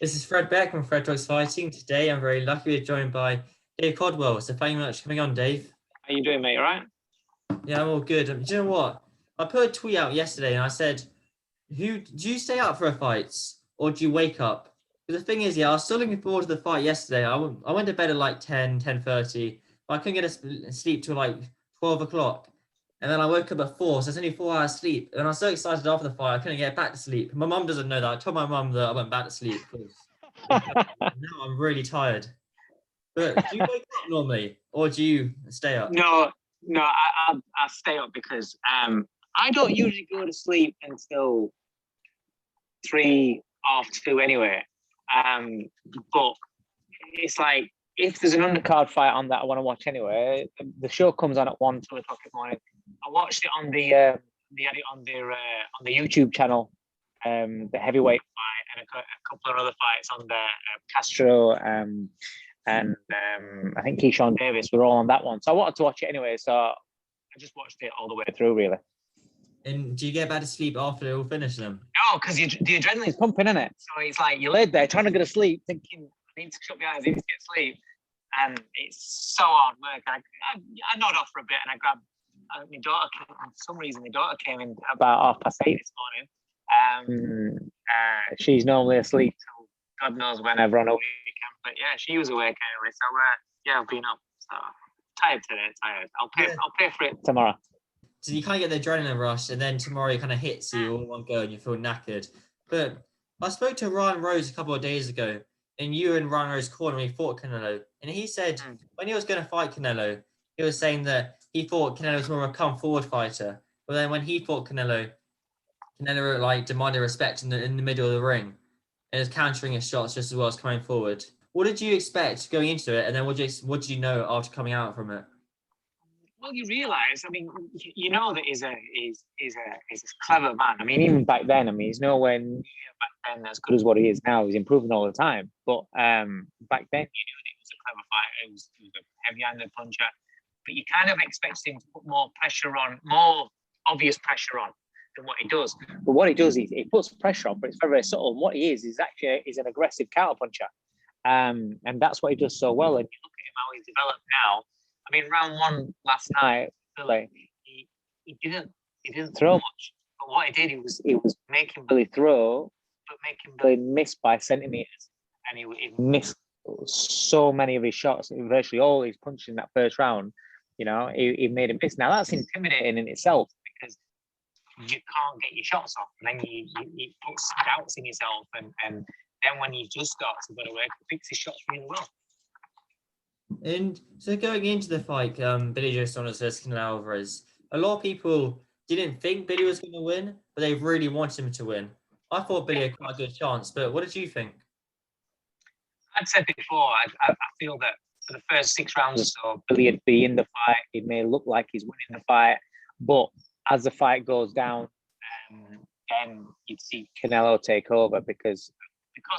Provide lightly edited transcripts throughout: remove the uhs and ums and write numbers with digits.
This is Fred Beck from Fred Talks Fighting. Today, I'm very lucky to be joined by Dave Coldwell. So, thank you much for coming on, Dave. How you doing, mate? All right? Yeah, I'm all good. Do you know what? I put a tweet out yesterday and I said, "Who do you stay up for a fight or do you wake up?" Because the thing is, I was still looking forward to the fight yesterday. I went to bed at like 10:30, but I couldn't get a sleep till like 12 o'clock. And then I woke up at 4, so it's only 4 hours sleep. And I was so excited after the fight, I couldn't get back to sleep. My mum doesn't know that. I told my mum that I went back to sleep because now I'm really tired. But do you wake up normally, or do you stay up? No, I stay up because I don't usually go to sleep until 3 half 2 anyway. But it's like if there's an undercard fight on that I want to watch anyway, the show comes on at 1, 2 o'clock in the morning. I watched it on they had it on the YouTube channel, the heavyweight fight and a couple of other fights on there, Castro, and I think Keyshawn Davis were all on that one. So I wanted to watch it anyway. So I just watched it all the way through, really. And do you get back to sleep after they all finish them? No, because the adrenaline's pumping, isn't it? So it's like you laid there trying to go to sleep, thinking, I need to shut my eyes, I need to get sleep. And it's so hard work. I nod off for a bit and I grabbed my daughter. For some reason, my daughter came in about 8:30 this morning. She's normally asleep till God knows whenever on a weekend. But yeah, she was awake anyway. So yeah, I've been up. So tired today, tired. I'll pay for it tomorrow. So you kind of get the adrenaline rush, and then tomorrow it kind of hits you all in one go, and you feel knackered. But I spoke to Ryan Rose a couple of days ago, and you were in Ryan Rose's corner when he fought Canelo, and he said when he was going to fight Canelo, he was saying that he thought Canelo was more of a come forward fighter. But then when he fought Canelo like demanded respect in the middle of the ring, and was countering his shots just as well as coming forward. What did you expect going into it, and then what did you know after coming out from it? Well, you realise, I mean, you know that he's a clever man. I mean, even back then, I mean, he's nowhere near back then as good as what he is now. He's improving all the time. But back then, you knew that he was a clever fighter. He was a heavy-handed puncher. But you kind of expect him to put more pressure on, more obvious pressure on than what he does. But what he does, he puts pressure on, but it's very, very subtle. And what he is an aggressive counterpuncher. And that's what he does so well. And you look at him how he's developed now. I mean, round one last night, Billy, he didn't throw much. But what he did, he was making Billy throw, but making Billy miss by centimeters. And he missed so many of his shots, virtually all his punches in that first round. You know, he made a miss. Now that's intimidating in itself because you can't get your shots off, and then you put doubts in yourself, and then when you just start to go to work, fix his shots really well. And so going into the fight, Billy Joe Saunders versus Canelo Alvarez, a lot of people didn't think Billy was going to win, but they really wanted him to win. I thought Billy had quite a good chance, but what did you think? I'd said before, I feel that for the first 6 rounds or so, Billy would be in the fight. It may look like he's winning the fight, but as the fight goes down, then you'd see Canelo take over because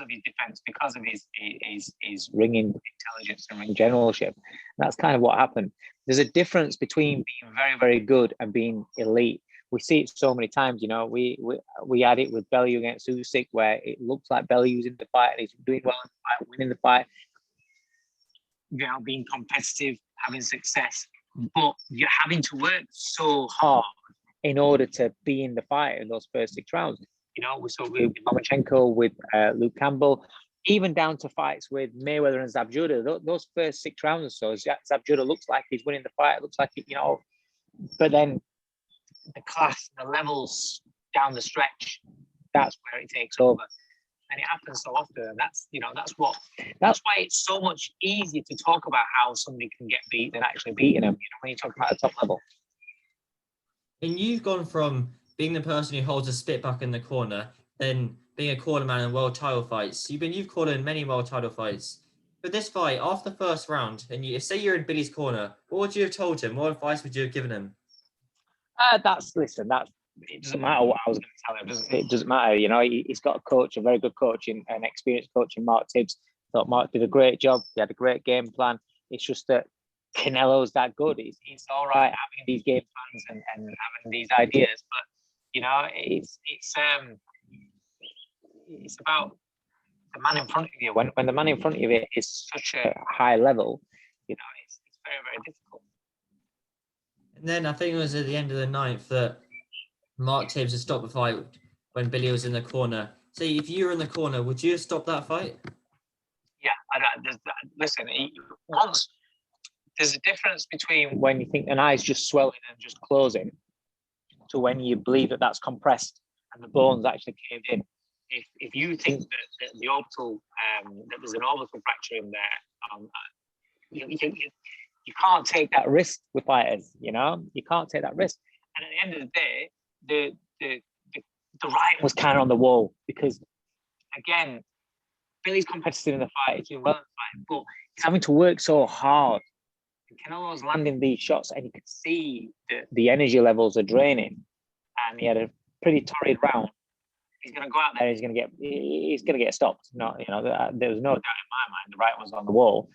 of his defense, because of his ringing intelligence and ring generalship. That's kind of what happened. There's a difference between being very, very good and being elite. We see it so many times, you know. We had it with Bellew against Usyk, where it looks like Bellew's in the fight and he's doing well in the fight, winning the fight, you know, being competitive, having success. But you're having to work so hard in order to be in the fight in those first 6 rounds. You know, we saw with Lomachenko, with Luke Campbell, even down to fights with Mayweather and Zab Judah. Those first 6 rounds or so, Zab Judah looks like he's winning the fight. It looks like, you know, but then the class, the levels down the stretch, that's where it takes over. And it happens so often. And that's why it's so much easier to talk about how somebody can get beat than actually beating them, you know, when you talk about the top level. And you've gone from being the person who holds a spit buck in the corner, then being a corner man in world title fights. You've called in many world title fights. But this fight, after the first round, and say you're in Billy's corner, what would you have told him? What advice would you have given him? It doesn't matter what I was going to tell him. It doesn't matter. You know, he's got a coach, a very good coach, an experienced coach in Mark Tibbs. Thought Mark did a great job. He had a great game plan. It's just that Canelo's that good. It's all right having these game plans and having these ideas, but you know, it's about the man in front of you, when the man in front of you is such a high level, it's very, very difficult. And then I think it was at the end of the ninth that Mark Tibbs had stopped the fight when Billy was in the corner. So if you were in the corner, would you have stopped that fight? Yeah, listen, once there's a difference between when you think an eye's just swelling and just closing to when you believe that that's compressed and the bones actually caved in. If you think that the orbital, that there's an orbital fracture in there, you can't take that risk with fighters. You can't take that risk. And at the end of the day, the writing was kind of on the wall because, again, Billy's competitive in the fight, he's doing well in the fight, but he's having to work so hard. And Canelo's landing these shots, and you could see the energy levels are draining. And he had a pretty torrid round. He's going to go out there. He's going to get stopped. No, there was no doubt in my mind. The writing was on the wall.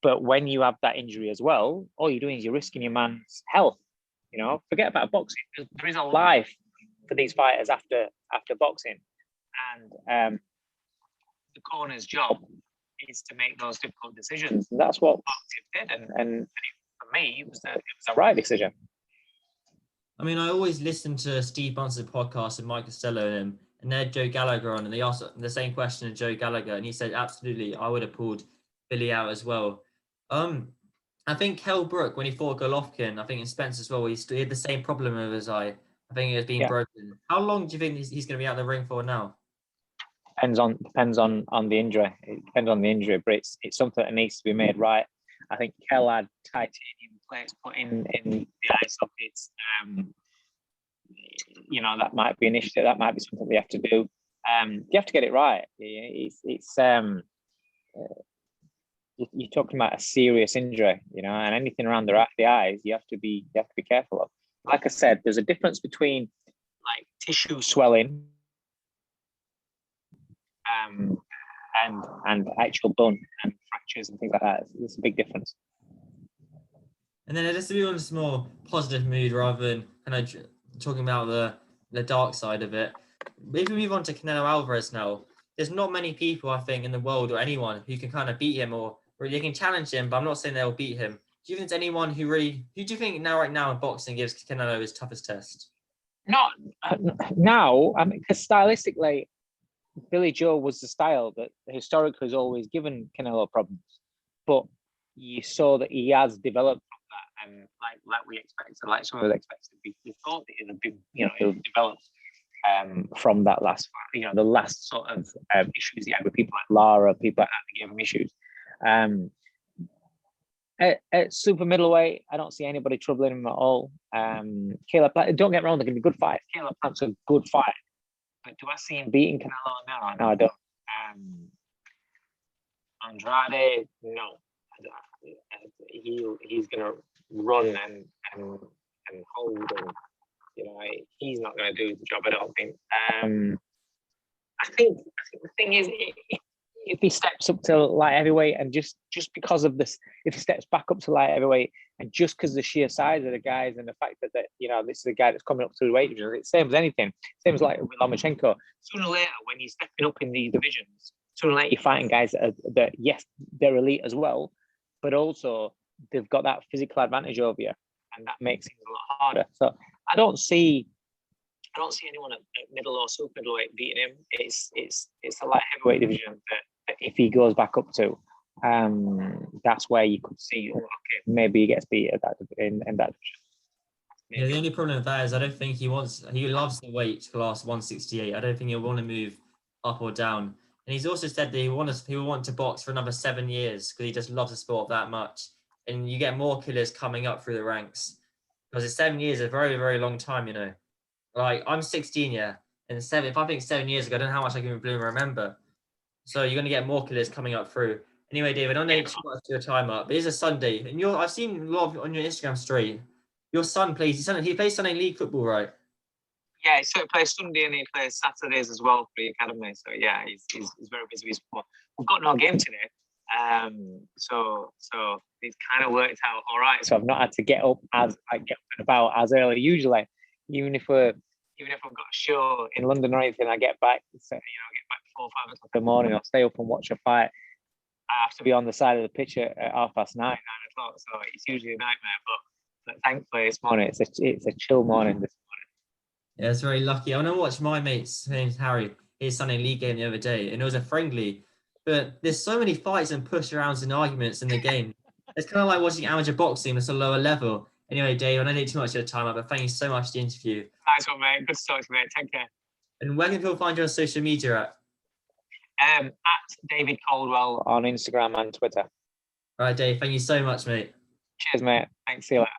But when you have that injury as well, all you're doing is you're risking your man's health. Forget about boxing. There is a life for these fighters after boxing, and the corner's job is to make those difficult decisions. And that's what boxing did, and for me, it was the right decision. I mean, I always listen to Steve Bunce's podcast and Mike Costello and they had Joe Gallagher on, and they asked the same question to Joe Gallagher, and he said, absolutely, I would have pulled Billy out as well. I think Kell Brook, when he fought Golovkin, I think in Spence as well, he had the same problem with his eye. I think it was being broken. How long do you think he's going to be out of the ring for now? Depends on the injury. It depends on the injury, but it's something that needs to be made right. I think Kell had titanium plates put in the eye sockets. That might be an issue. That might be something they have to do. You have to get it right. You're talking about a serious injury, and anything around the eyes, you have to be careful of. Like I said, there's a difference between like tissue swelling and actual bone and fractures and things like that. It's a big difference. And then just to be on a more positive mood rather than kind of talking about the dark side of it. If we move on to Canelo Alvarez now, there's not many people, I think, in the world or anyone who can kind of beat him or they can challenge him, but I'm not saying they'll beat him. Do you think there's anyone who do you think right now in boxing gives Canelo his toughest test? Not now, because stylistically, Billy Joe was the style that historically has always given Canelo problems, but you saw that he has developed from that, and like we expected, like some of us expected, we thought that it would be, he'll develop from that last, the last sort of issues he had with people like Lara, people like that gave him issues. At super middleweight, I don't see anybody troubling him at all. Caleb, don't get me wrong, they're going to be good fights. Caleb Plant's a good fight. But do I see him beating Canelo? No, I don't. Andrade, no. He's going to run and hold, and he's not going to do the job, I don't think. I think the thing is, if he steps up to light heavyweight, and just because of this, if he steps back up to light heavyweight, and just because the sheer size of the guys and the fact that this is a guy that's coming up through the weight division, it's same as anything, same as like with Lomachenko. Sooner or later, when you're stepping up in these divisions, sooner or later you're fighting guys that yes, they're elite as well, but also they've got that physical advantage over you, and that makes things a lot harder. So I don't see anyone at middle or super middleweight beating him. It's a light heavyweight division that if he goes back up to, that's where you could see, okay, maybe he gets beat at that in that division. Yeah, the only problem with that is I don't think he loves the weight class 168. I don't think he'll want to move up or down. And he's also said that he will want to box for another 7 years because he just loves the sport that much. And you get more killers coming up through the ranks. Because 7 years is a very, very long time, Like, I'm 16, yeah. And if I think 7 years ago, I don't know how much I can remember. So you're going to get more killers coming up through. Anyway, David, I don't need too much of your time up. It is a Sunday. And I've seen a lot on your Instagram story. Your son plays Sunday league football, right? Yeah, so he plays Sunday and he plays Saturdays as well for the academy. So yeah, he's very busy with sport. We've got no game today. So it's kind of worked out all right. So I've not had to get up and about as early. Usually, even if I've got a show in London or anything, I get back. So, I get back 4 or 5 o'clock in the morning. I'll stay up and watch a fight. I have to be on the side of the pitch at 9:30, 9 o'clock. So it's usually a nightmare. But thankfully this morning it's a chill morning this Yeah, it's very lucky. I want to watch my mate's, his name's Harry, his Sunday league game the other day, and it was a friendly. But there's so many fights and push arounds and arguments in the game. It's kind of like watching amateur boxing at a lower level. Anyway, Dave, I don't need too much of your time, but thank you so much for the interview. Nice one, mate. Good to talk to you, mate. Take care. And where can people find you on social media at? At David Coldwell on Instagram and Twitter. All right, Dave, thank you so much, mate. Cheers, mate. Thanks. See you later.